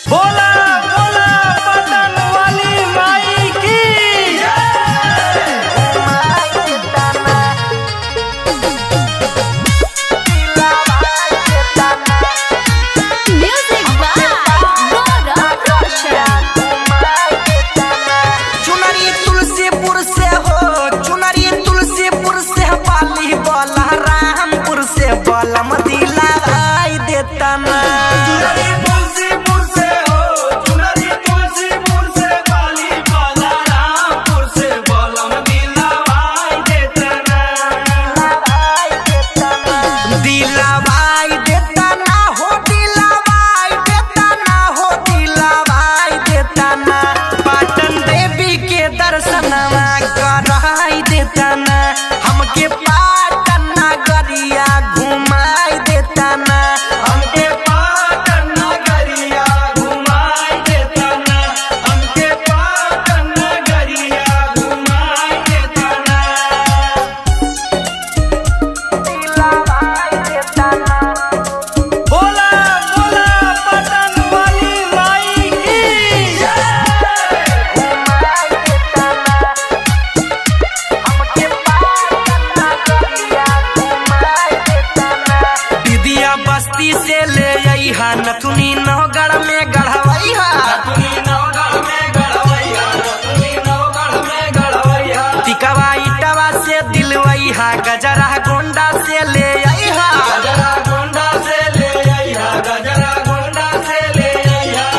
बोला बोला पटन वाली माई की म्यूजिक बाय गौरव रोशन। चुनरी तुलसीपुर से हो, चुनरी तुलसीपुर से बाली बोला रामपुर से बोला मदीला आई देता ना। बस्ती से ले आई हा नथुनी नौगढ़ में गढ़वई हा, टिकवा इटवा से दिलवई हा, गजरा गोंडा से ले आई हा,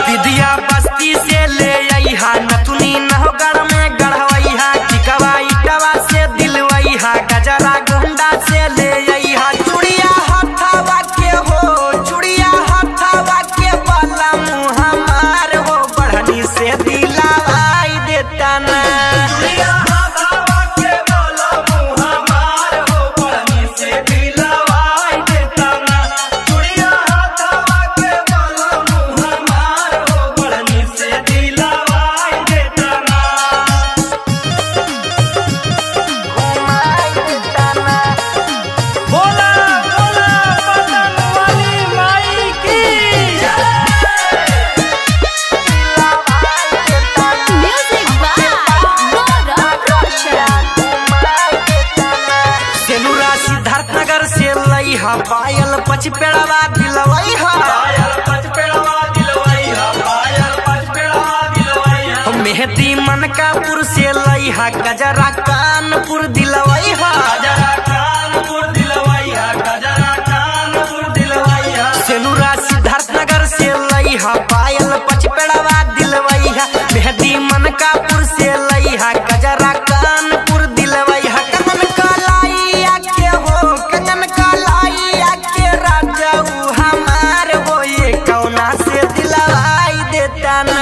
विदिया बस्ती से ले आई हा नथुनी नौगढ़ में गढ़वई हा, टिकवा इटवा से दिलवई हा, गजरा गोंडा से ले आई हा। चूड़िया हथवा के हो, चूड़िया हथवा के बाला मुँह हमार हो, बढ़नी से दिलावाई देता ना। सिद्धार्थनगर से लई हा पायल पचपेड़वा दिलवई हा, मेहदी मनकापुर से लई हा, गजरा कानपुर दिलवई हा, सेनुरा सिद्धार्थनगर से लई हा पायल पचपेड़वा दिलवई हा, मेहदी मनकापुर से लई हा, गजरा कानपुर दिलवई हा। कंगन कलाइया के हो, कंगन कलाइया के राजा ऊ हमार हो, ये कौना से दिलवाई देता ना।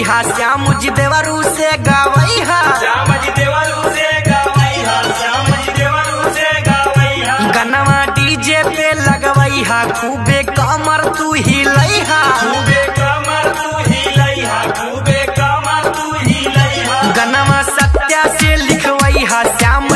हा श्याम जी देवरू से गावई हा, गनवा डीजे पे लगवई हा, खूबे कमर तू हिलई हा, गनवा सत्या से लिखवई हा, श्याम